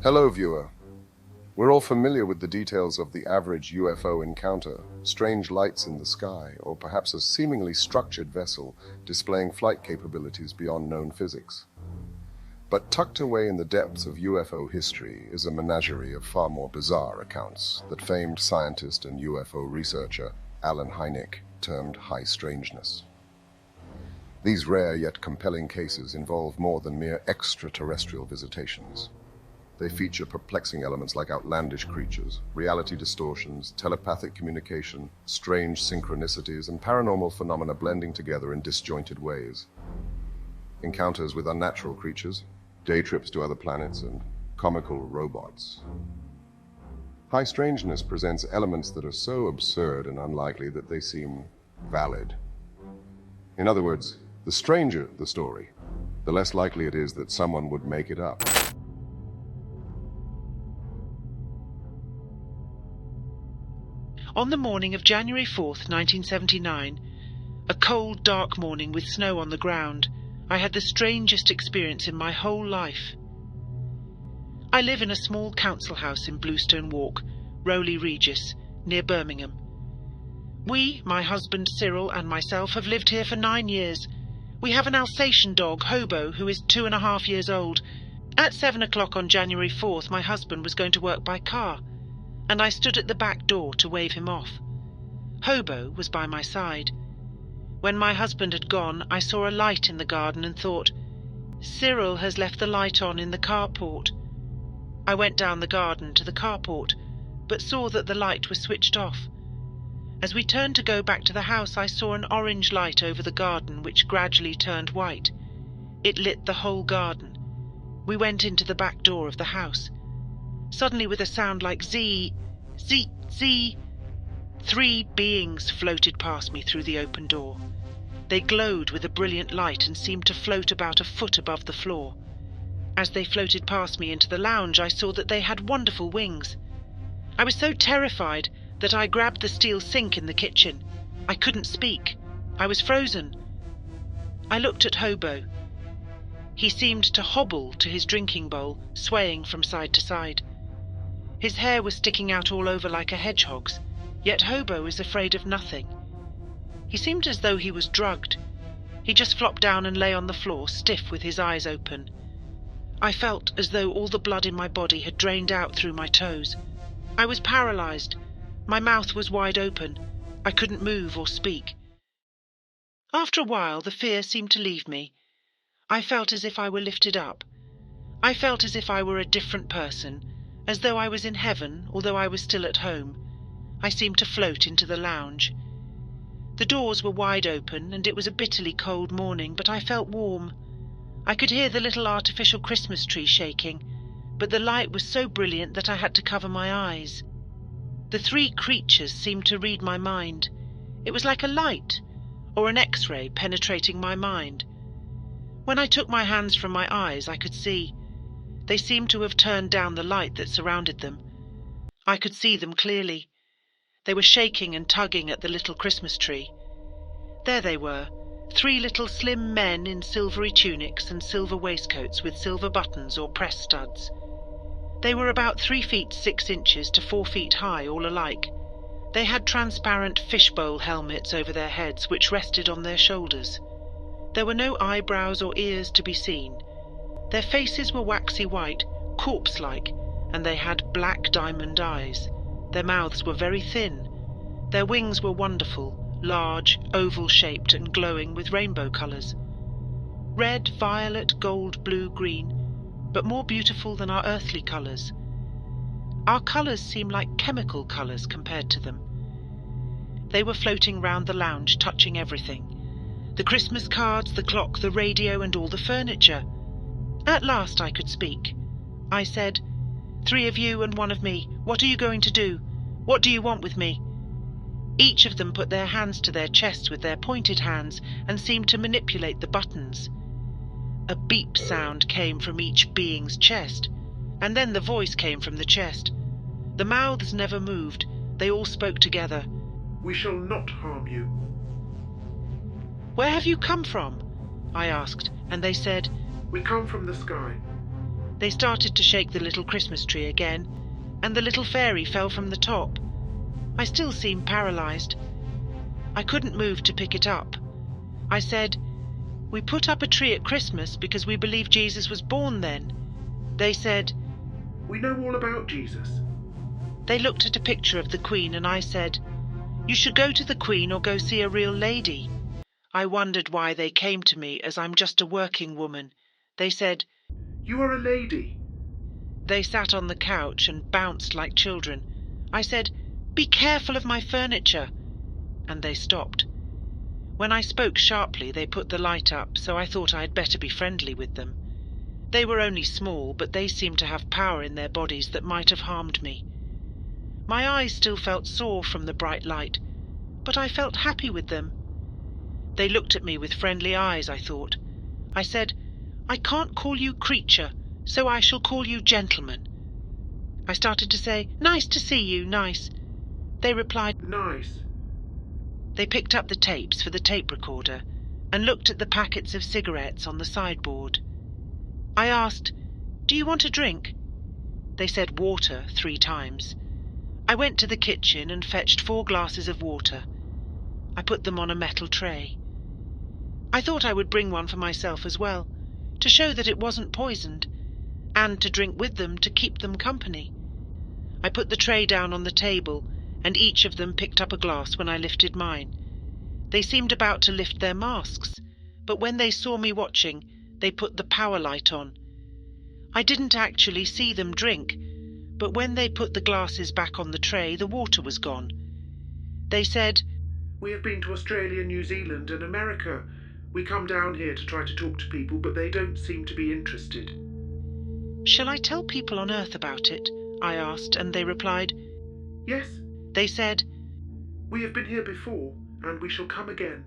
Hello, viewer. We're all familiar with the details of the average UFO encounter, strange lights in the sky, or perhaps a seemingly structured vessel displaying flight capabilities beyond known physics. But tucked away in the depths of UFO history is a menagerie of far more bizarre accounts that famed scientist and UFO researcher Allen Hynek termed high strangeness. These rare yet compelling cases involve more than mere extraterrestrial visitations. They feature perplexing elements like outlandish creatures, reality distortions, telepathic communication, strange synchronicities, and paranormal phenomena blending together in disjointed ways. Encounters with unnatural creatures, day trips to other planets, and comical robots. High strangeness presents elements that are so absurd and unlikely that they seem valid. In other words, the stranger the story, the less likely it is that someone would make it up. On the morning of January 4th, 1979, a cold, dark morning with snow on the ground, I had the strangest experience in my whole life. I live in a small council house in Bluestone Walk, Rowley Regis, near Birmingham. We, my husband Cyril and myself, have lived here for 9 years. We have an Alsatian dog, Hobo, who is 2.5 years old. At 7 o'clock on January 4th, my husband was going to work by car, and I stood at the back door to wave him off. Hobo was by my side. When my husband had gone, I saw a light in the garden and thought, Cyril has left the light on in the carport. I went down the garden to the carport, but saw that the light was switched off. As we turned to go back to the house, I saw an orange light over the garden which gradually turned white. It lit the whole garden. We went into the back door of the house. Suddenly, with a sound like Z, 3 beings floated past me through the open door. They glowed with a brilliant light and seemed to float about 1 foot above the floor. As they floated past me into the lounge, I saw that they had wonderful wings. I was so terrified that I grabbed the steel sink in the kitchen. I couldn't speak. I was frozen. I looked at Hobo. He seemed to hobble to his drinking bowl, swaying from side to side. His hair was sticking out all over like a hedgehog's, yet Hobo is afraid of nothing. He seemed as though he was drugged. He just flopped down and lay on the floor, stiff with his eyes open. I felt as though all the blood in my body had drained out through my toes. I was paralyzed. My mouth was wide open. I couldn't move or speak. After a while, the fear seemed to leave me. I felt as if I were lifted up. I felt as if I were a different person, as though I was in heaven, although I was still at home. I seemed to float into the lounge. The doors were wide open, and it was a bitterly cold morning, but I felt warm. I could hear the little artificial Christmas tree shaking, but the light was so brilliant that I had to cover my eyes. The 3 creatures seemed to read my mind. It was like a light, or an X-ray penetrating my mind. When I took my hands from my eyes, I could see. They seemed to have turned down the light that surrounded them. I could see them clearly. They were shaking and tugging at the little Christmas tree. There they were, 3 little slim men in silvery tunics and silver waistcoats with silver buttons or press studs. They were about 3 feet 6 inches to 4 feet high, all alike. They had transparent fishbowl helmets over their heads which rested on their shoulders. There were no eyebrows or ears to be seen. Their faces were waxy white, corpse-like, and they had black diamond eyes. Their mouths were very thin. Their wings were wonderful, large, oval-shaped and glowing with rainbow colours. Red, violet, gold, blue, green, but more beautiful than our earthly colours. Our colours seem like chemical colours compared to them. They were floating round the lounge, touching everything. The Christmas cards, the clock, the radio, and all the furniture. At last I could speak. I said, 3 of you and 1 of me, what are you going to do? What do you want with me? Each of them put their hands to their chests with their pointed hands and seemed to manipulate the buttons. A beep sound came from each being's chest, and then the voice came from the chest. The mouths never moved. They all spoke together. We shall not harm you. Where have you come from? I asked, and they said, We come from the sky. They started to shake the little Christmas tree again, and the little fairy fell from the top. I still seemed paralyzed. I couldn't move to pick it up. I said, "We put up a tree at Christmas because we believe Jesus was born then." They said, We know all about Jesus. They looked at a picture of the Queen and I said, "You should go to the Queen or go see a real lady." I wondered why they came to me as I'm just a working woman. They said, You are a lady. They sat on the couch and bounced like children. I said, "Be careful of my furniture." And they stopped. When I spoke sharply, they put the light up, so I thought I'd better be friendly with them. They were only small, but they seemed to have power in their bodies that might have harmed me. My eyes still felt sore from the bright light, but I felt happy with them. They looked at me with friendly eyes, I thought. I said, "I can't call you creature, so I shall call you gentleman." I started to say, "Nice to see you, nice." They replied, Nice. They picked up the tapes for the tape recorder and looked at the packets of cigarettes on the sideboard. I asked, "Do you want a drink?" They said water 3 times. I went to the kitchen and fetched 4 glasses of water. I put them on a metal tray. I thought I would bring one for myself as well, to show that it wasn't poisoned, and to drink with them to keep them company. I put the tray down on the table, and each of them picked up a glass when I lifted mine. They seemed about to lift their masks, but when they saw me watching, they put the power light on. I didn't actually see them drink, but when they put the glasses back on the tray, the water was gone. They said, We have been to Australia, New Zealand and America. We come down here to try to talk to people, but they don't seem to be interested. "Shall I tell people on Earth about it?" I asked, and they replied, Yes, They said, we have been here before, and we shall come again.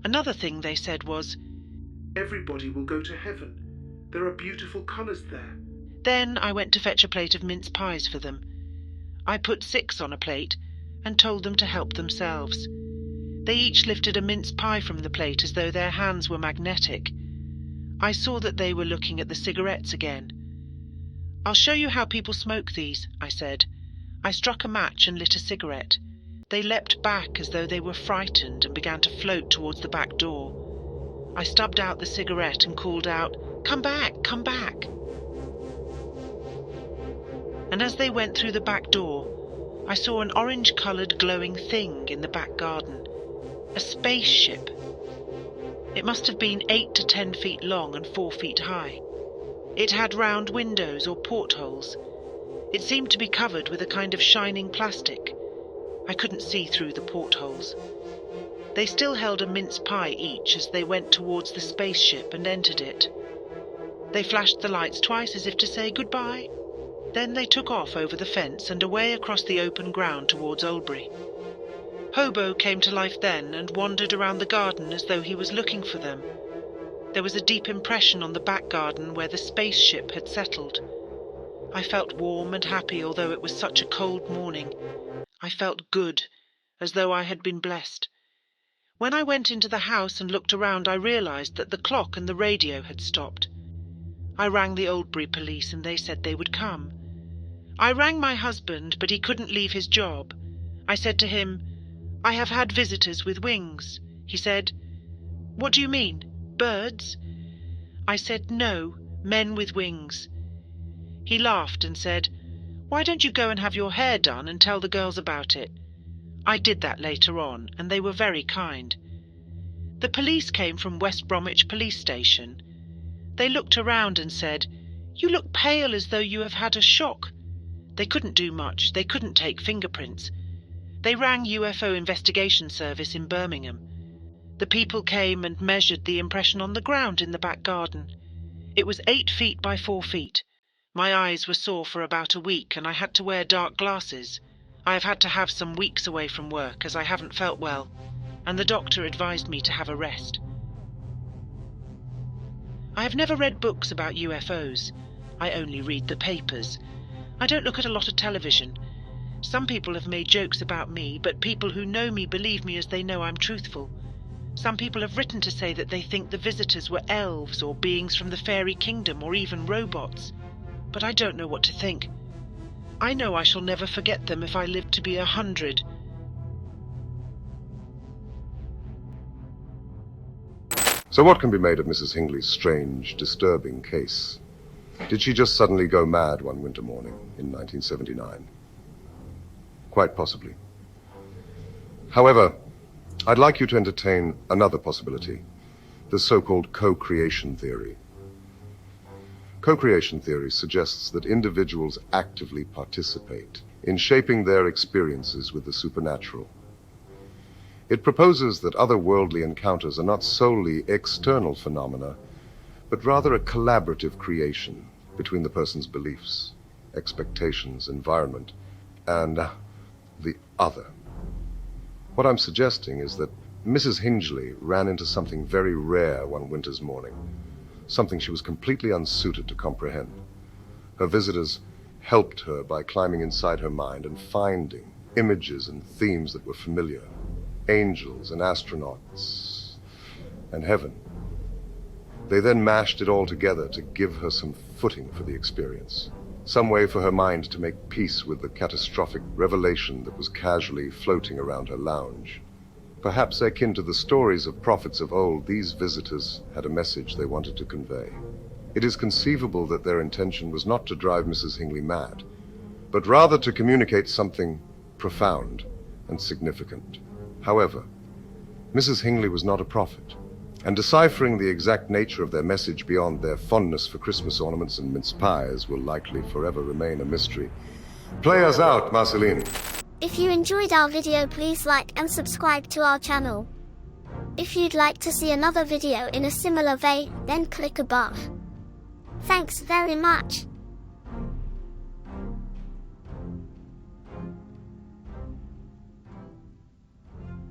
Another thing they said was, Everybody will go to heaven. There are beautiful colours there. Then I went to fetch a plate of mince pies for them. I put 6 on a plate and told them to help themselves. They each lifted a mince pie from the plate as though their hands were magnetic. I saw that they were looking at the cigarettes again. "I'll show you how people smoke these," I said. I struck a match and lit a cigarette. They leapt back as though they were frightened and began to float towards the back door. I stubbed out the cigarette and called out, "Come back, come back." And as they went through the back door, I saw an orange-coloured glowing thing in the back garden. A spaceship. It must have been 8 to 10 feet long and 4 feet high. It had round windows or portholes. It seemed to be covered with a kind of shining plastic. I couldn't see through the portholes. They still held a mince pie each as they went towards the spaceship and entered it. They flashed the lights twice as if to say goodbye. Then they took off over the fence and away across the open ground towards Oldbury. Hobo came to life then and wandered around the garden as though he was looking for them. There was a deep impression on the back garden where the spaceship had settled. I felt warm and happy although it was such a cold morning. I felt good, as though I had been blessed. When I went into the house and looked around, I realized that the clock and the radio had stopped. I rang the Oldbury police and they said they would come. I rang my husband, but he couldn't leave his job. I said to him, "I have had visitors with wings." He said, "What do you mean, birds?" I said, "No, men with wings." He laughed and said, "Why don't you go and have your hair done and tell the girls about it?" I did that later on, and they were very kind. The police came from West Bromwich police station. They looked around and said, "You look pale as though you have had a shock." They couldn't do much. They couldn't take fingerprints. They rang UFO Investigation Service in Birmingham. The people came and measured the impression on the ground in the back garden. It was 8 feet by 4 feet. My eyes were sore for about a week and I had to wear dark glasses. I have had to have some weeks away from work as I haven't felt well, and the doctor advised me to have a rest. I have never read books about UFOs. I only read the papers. I don't look at a lot of television. Some people have made jokes about me, but people who know me believe me as they know I'm truthful. Some people have written to say that they think the visitors were elves or beings from the fairy kingdom or even robots. But I don't know what to think. I know I shall never forget them if I live to be 100. So what can be made of Mrs. Hingley's strange, disturbing case? Did she just suddenly go mad one winter morning in 1979? Quite possibly. However, I'd like you to entertain another possibility, the so-called co-creation theory. Co-creation theory suggests that individuals actively participate in shaping their experiences with the supernatural. It proposes that otherworldly encounters are not solely external phenomena, but rather a collaborative creation between the person's beliefs, expectations, environment, and the other. What I'm suggesting is that Mrs. Hingley ran into something very rare one winter's morning, something she was completely unsuited to comprehend. Her visitors helped her by climbing inside her mind and finding images and themes that were familiar. Angels and astronauts and heaven. They then mashed it all together to give her some footing for the experience, some way for her mind to make peace with the catastrophic revelation that was casually floating around her lounge. Perhaps akin to the stories of prophets of old, these visitors had a message they wanted to convey. It is conceivable that their intention was not to drive Mrs. Hingley mad, but rather to communicate something profound and significant. However, Mrs. Hingley was not a prophet, and deciphering the exact nature of their message beyond their fondness for Christmas ornaments and mince pies will likely forever remain a mystery. Play us out, Marceline. If you enjoyed our video, please like and subscribe to our channel. If you'd like to see another video in a similar vein, then click above. Thanks very much.